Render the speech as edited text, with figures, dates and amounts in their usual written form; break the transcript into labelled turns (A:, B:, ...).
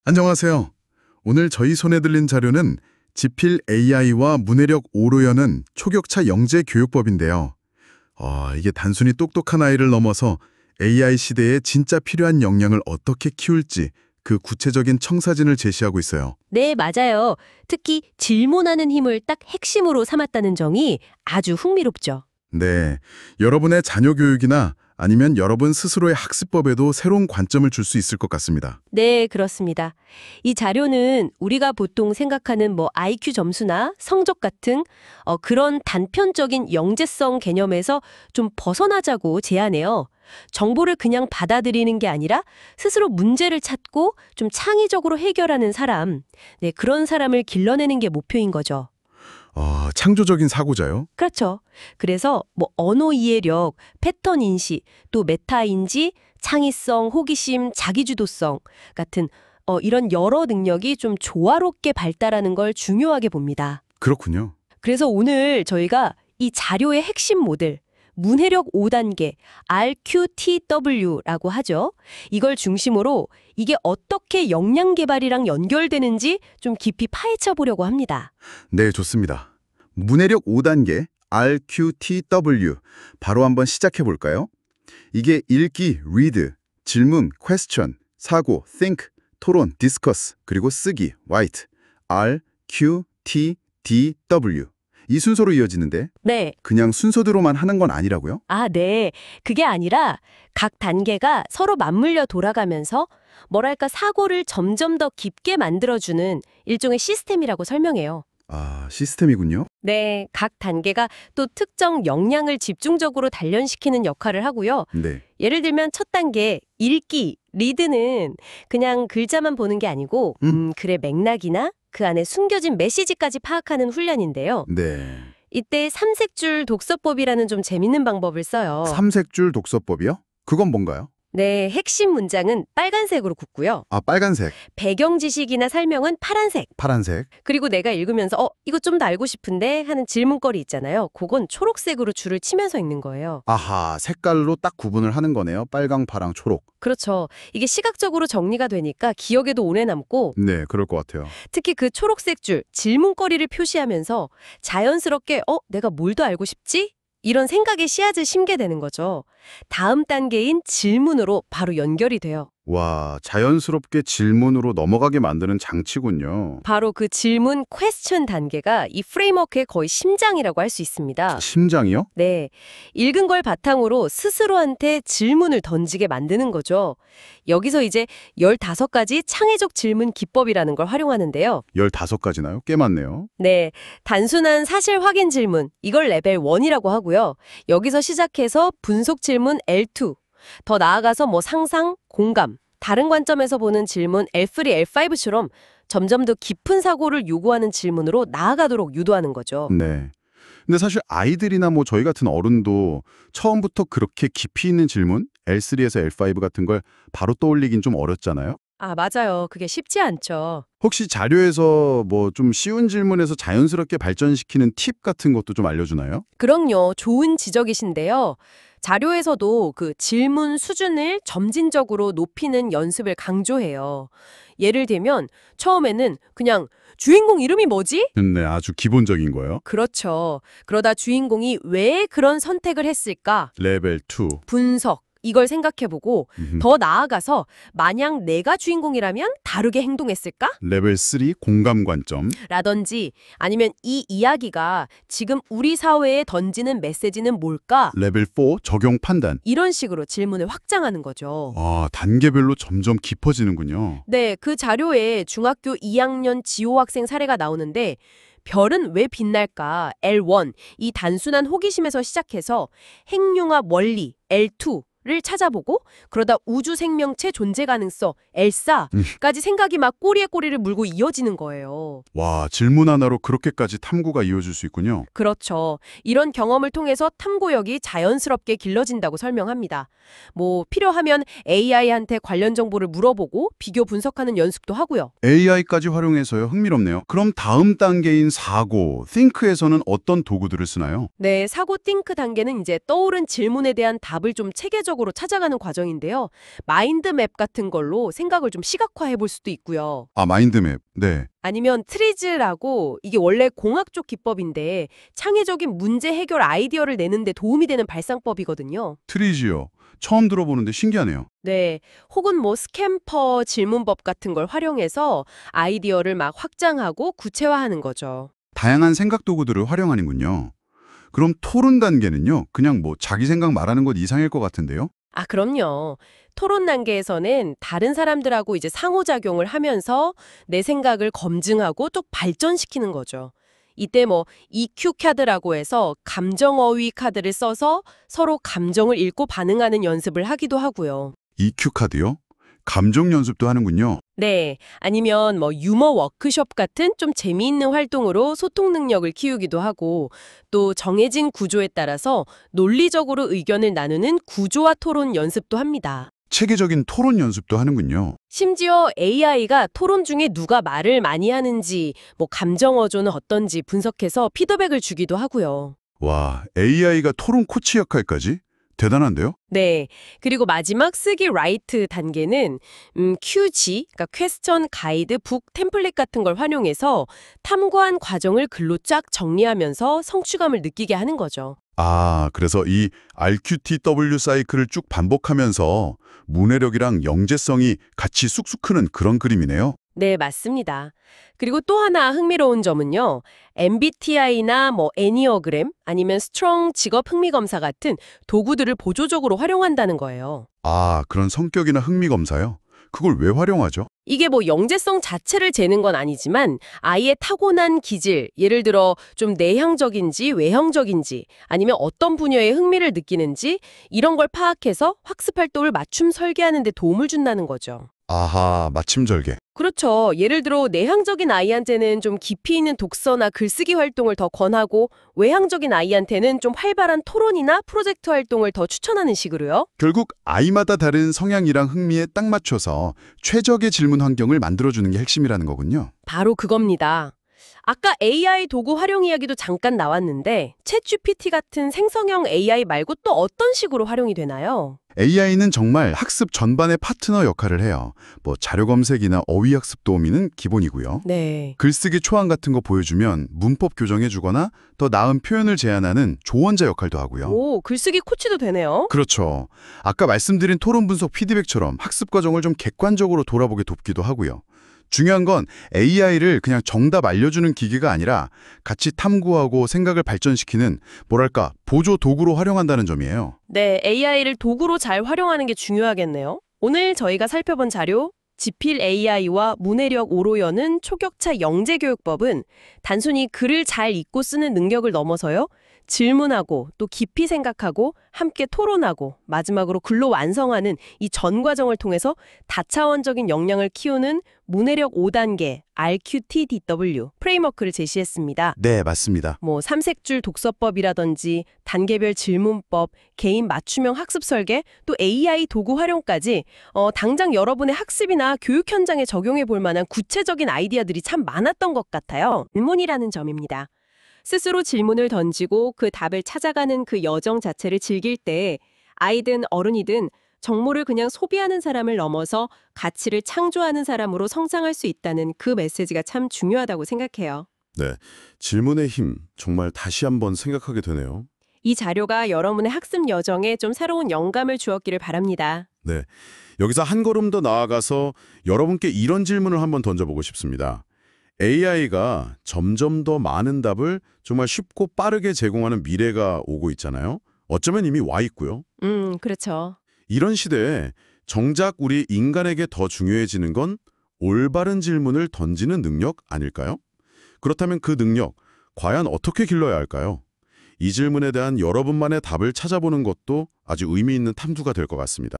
A: 안녕하세요. 오늘 저희 손에 들린 자료는 지필 AI와 문해력 5로 여는 초격차 영재 교육법인데요. 이게 단순히 똑똑한 아이를 넘어서 AI 시대에 진짜 필요한 역량을 어떻게 키울지 그 구체적인 청사진을 제시하고 있어요.
B: 네, 맞아요. 특히 질문하는 힘을 딱 핵심으로 삼았다는 점이 아주 흥미롭죠.
A: 네, 여러분의 자녀 교육이나 아니면 여러분 스스로의 학습법에도 새로운 관점을 줄 수 있을 것 같습니다.
B: 네, 그렇습니다. 이 자료는 우리가 보통 생각하는 IQ 점수나 성적 같은 그런 단편적인 영재성 개념에서 좀 벗어나자고 제안해요. 정보를 그냥 받아들이는 게 아니라 스스로 문제를 찾고 좀 창의적으로 해결하는 사람, 네, 그런 사람을 길러내는 게 목표인 거죠.
A: 창조적인 사고자요?
B: 그렇죠. 그래서 언어 이해력, 패턴 인식, 또 메타 인지, 창의성, 호기심, 자기주도성 같은 이런 여러 능력이 좀 조화롭게 발달하는 걸 중요하게 봅니다.
A: 그렇군요.
B: 그래서 오늘 저희가 이 자료의 핵심 모델, 문해력 5단계, RQTW라고 하죠. 이걸 중심으로 이게 어떻게 역량 개발이랑 연결되는지 좀 깊이 파헤쳐 보려고 합니다.
A: 네, 좋습니다. 문해력 5단계 RQTW 바로 한번 시작해 볼까요? 이게 읽기, read, 질문, question, 사고, think, 토론, discuss, 그리고 쓰기, write, RQTDW 이 순서로 이어지는데
B: 네.
A: 그냥 순서대로만 하는 건 아니라고요?
B: 네. 그게 아니라 각 단계가 서로 맞물려 돌아가면서 뭐랄까 사고를 점점 더 깊게 만들어주는 일종의 시스템이라고 설명해요.
A: 시스템이군요.
B: 네. 각 단계가 또 특정 역량을 집중적으로 단련시키는 역할을 하고요.
A: 네.
B: 예를 들면 첫 단계, 읽기, 리드는 그냥 글자만 보는 게 아니고 글의 맥락이나 그 안에 숨겨진 메시지까지 파악하는 훈련인데요.
A: 네.
B: 이때 삼색줄 독서법이라는 좀 재밌는 방법을 써요.
A: 삼색줄 독서법이요? 그건 뭔가요?
B: 네, 핵심 문장은 빨간색으로 긋고요.
A: 빨간색,
B: 배경 지식이나 설명은 파란색.
A: 파란색.
B: 그리고 내가 읽으면서 이거 좀 더 알고 싶은데 하는 질문거리 있잖아요. 그건 초록색으로 줄을 치면서 읽는 거예요.
A: 아하, 색깔로 딱 구분을 하는 거네요. 빨강, 파랑, 초록.
B: 그렇죠. 이게 시각적으로 정리가 되니까 기억에도 오래 남고
A: 네, 그럴 것 같아요.
B: 특히 그 초록색 줄, 질문거리를 표시하면서 자연스럽게 내가 뭘 더 알고 싶지? 이런 생각의 씨앗을 심게 되는 거죠. 다음 단계인 질문으로 바로 연결이 돼요.
A: 와, 자연스럽게 질문으로 넘어가게 만드는 장치군요.
B: 바로 그 질문 퀘스천 단계가 이 프레임워크의 거의 심장이라고 할 수 있습니다.
A: 심장이요?
B: 네, 읽은 걸 바탕으로 스스로한테 질문을 던지게 만드는 거죠. 여기서 이제 15가지 창의적 질문 기법이라는 걸 활용하는데요.
A: 15가지나요? 꽤 많네요.
B: 네, 단순한 사실 확인 질문, 이걸 레벨 1이라고 하고요. 여기서 시작해서 분석 질문 L2, 더 나아가서 상상, 공감, 다른 관점에서 보는 질문 L3, L5처럼 점점 더 깊은 사고를 요구하는 질문으로 나아가도록 유도하는 거죠.
A: 네. 근데 사실 아이들이나 저희 같은 어른도 처음부터 그렇게 깊이 있는 질문, L3에서 L5 같은 걸 바로 떠올리긴 좀 어렵잖아요?
B: 맞아요. 그게 쉽지 않죠.
A: 혹시 자료에서 좀 쉬운 질문에서 자연스럽게 발전시키는 팁 같은 것도 좀 알려주나요?
B: 그럼요. 좋은 지적이신데요. 자료에서도 그 질문 수준을 점진적으로 높이는 연습을 강조해요. 예를 들면 처음에는 그냥 주인공 이름이 뭐지?
A: 네, 아주 기본적인 거요.
B: 그렇죠. 그러다 주인공이 왜 그런 선택을 했을까?
A: 레벨 2.
B: 분석. 이걸 생각해보고
A: 음흠.
B: 더 나아가서 만약 내가 주인공이라면 다르게 행동했을까?
A: 레벨 3 공감 관점.
B: 라든지 아니면 이 이야기가 지금 우리 사회에 던지는 메시지는 뭘까?
A: 레벨 4 적용 판단.
B: 이런 식으로 질문을 확장하는 거죠.
A: 단계별로 점점 깊어지는군요.
B: 네, 그 자료에 중학교 2학년 지호 학생 사례가 나오는데 별은 왜 빛날까? L1, 이 단순한 호기심에서 시작해서 핵융합 원리, L2, 를 찾아보고 그러다 우주 생명체 존재 가능성, L4까지 생각이 막 꼬리에 꼬리를 물고 이어지는 거예요.
A: 와, 질문 하나로 그렇게까지 탐구가 이어질 수 있군요.
B: 그렇죠. 이런 경험을 통해서 탐구력이 자연스럽게 길러진다고 설명합니다. 필요하면 AI한테 관련 정보를 물어보고 비교 분석하는 연습도 하고요.
A: AI까지 활용해서요. 흥미롭네요. 그럼 다음 단계인 사고, think에서는 어떤 도구들을 쓰나요?
B: 네, 사고 띵크 단계는 이제 떠오른 질문에 대한 답을 좀 체계적으로 논리적으로 찾아가는 과정인데요. 마인드맵 같은 걸로 생각을 좀 시각화해 볼 수도 있고요.
A: 아, 마인드맵. 네.
B: 아니면 트리즈라고 이게 원래 공학 쪽 기법인데 창의적인 문제 해결 아이디어를 내는데 도움이 되는 발상법이거든요.
A: 트리지요. 처음 들어보는데 신기하네요.
B: 네, 혹은 뭐 스캠퍼 질문법 같은 걸 활용해서 아이디어를 막 확장하고 구체화하는 거죠.
A: 다양한 생각 도구들을 활용하는군요. 그럼 토론 단계는요? 그냥 뭐 자기 생각 말하는 것 이상일 것 같은데요?
B: 아, 그럼요. 토론 단계에서는 다른 사람들하고 이제 상호작용을 하면서 내 생각을 검증하고 또 발전시키는 거죠. 이때 뭐 EQ 카드라고 해서 감정어휘 카드를 써서 서로 감정을 읽고 반응하는 연습을 하기도 하고요.
A: EQ 카드요? 감정 연습도 하는군요.
B: 네, 아니면 뭐 유머 워크숍 같은 좀 재미있는 활동으로 소통 능력을 키우기도 하고 또 정해진 구조에 따라서 논리적으로 의견을 나누는 구조화 토론 연습도 합니다.
A: 체계적인 토론 연습도 하는군요.
B: 심지어 AI가 토론 중에 누가 말을 많이 하는지, 뭐 감정 어조는 어떤지 분석해서 피드백을 주기도 하고요.
A: 와, AI가 토론 코치 역할까지? 대단한데요?
B: 네. 그리고 마지막 쓰기 라이트 단계는 QG, 그러니까 퀘스천 가이드 북 템플릿 같은 걸 활용해서 탐구한 과정을 글로 쫙 정리하면서 성취감을 느끼게 하는 거죠.
A: 아, 그래서 이 RQTW 사이클을 쭉 반복하면서 문해력이랑 영재성이 같이 쑥쑥 크는 그런 그림이네요.
B: 네, 맞습니다. 그리고 또 하나 흥미로운 점은요. MBTI나 뭐 애니어그램 아니면 스트롱 직업 흥미 검사 같은 도구들을 보조적으로 활용한다는 거예요.
A: 아, 그런 성격이나 흥미 검사요? 그걸 왜 활용하죠?
B: 이게 뭐 영재성 자체를 재는 건 아니지만 아이의 타고난 기질, 예를 들어 좀 내향적인지 외향적인지 아니면 어떤 분야에 흥미를 느끼는지 이런 걸 파악해서 학습 활동을 맞춤 설계하는 데 도움을 준다는 거죠.
A: 아하, 마침절개.
B: 그렇죠. 예를 들어 내향적인 아이한테는 좀 깊이 있는 독서나 글쓰기 활동을 더 권하고 외향적인 아이한테는 좀 활발한 토론이나 프로젝트 활동을 더 추천하는 식으로요.
A: 결국 아이마다 다른 성향이랑 흥미에 딱 맞춰서 최적의 질문 환경을 만들어주는 게 핵심이라는 거군요.
B: 바로 그겁니다. 아까 AI 도구 활용 이야기도 잠깐 나왔는데 챗GPT 같은 생성형 AI 말고 또 어떤 식으로 활용이 되나요?
A: AI는 정말 학습 전반의 파트너 역할을 해요. 뭐 자료 검색이나 어휘 학습 도우미는 기본이고요.
B: 네.
A: 글쓰기 초안 같은 거 보여주면 문법 교정해주거나 더 나은 표현을 제안하는 조언자 역할도 하고요.
B: 오, 글쓰기 코치도 되네요.
A: 그렇죠. 아까 말씀드린 토론 분석 피드백처럼 학습 과정을 좀 객관적으로 돌아보게 돕기도 하고요. 중요한 건 AI를 그냥 정답 알려주는 기기가 아니라 같이 탐구하고 생각을 발전시키는 뭐랄까 보조 도구로 활용한다는 점이에요.
B: 네, AI를 도구로 잘 활용하는 게 중요하겠네요. 오늘 저희가 살펴본 자료 지필 AI와 문해력 오로 여는 초격차 영재교육법은 단순히 글을 잘 읽고 쓰는 능력을 넘어서요. 질문하고 또 깊이 생각하고 함께 토론하고 마지막으로 글로 완성하는 이 전 과정을 통해서 다차원적인 역량을 키우는 문해력 5단계 RQTDW 프레임워크를 제시했습니다.
A: 네, 맞습니다.
B: 뭐 삼색줄 독서법이라든지 단계별 질문법, 개인 맞춤형 학습 설계, 또 AI 도구 활용까지 당장 여러분의 학습이나 교육 현장에 적용해 볼 만한 구체적인 아이디어들이 참 많았던 것 같아요. 질문이라는 점입니다. 스스로 질문을 던지고 그 답을 찾아가는 그 여정 자체를 즐길 때 아이든 어른이든 정보를 그냥 소비하는 사람을 넘어서 가치를 창조하는 사람으로 성장할 수 있다는 그 메시지가 참 중요하다고 생각해요.
C: 네, 질문의 힘 정말 다시 한번 생각하게 되네요.
B: 이 자료가 여러분의 학습 여정에 좀 새로운 영감을 주었기를 바랍니다.
C: 네, 여기서 한 걸음 더 나아가서 여러분께 이런 질문을 한번 던져보고 싶습니다. AI가 점점 더 많은 답을 정말 쉽고 빠르게 제공하는 미래가 오고 있잖아요. 어쩌면 이미 와 있고요.
B: 그렇죠.
C: 이런 시대에 정작 우리 인간에게 더 중요해지는 건 올바른 질문을 던지는 능력 아닐까요? 그렇다면 그 능력, 과연 어떻게 길러야 할까요? 이 질문에 대한 여러분만의 답을 찾아보는 것도 아주 의미 있는 탐구가 될 것 같습니다.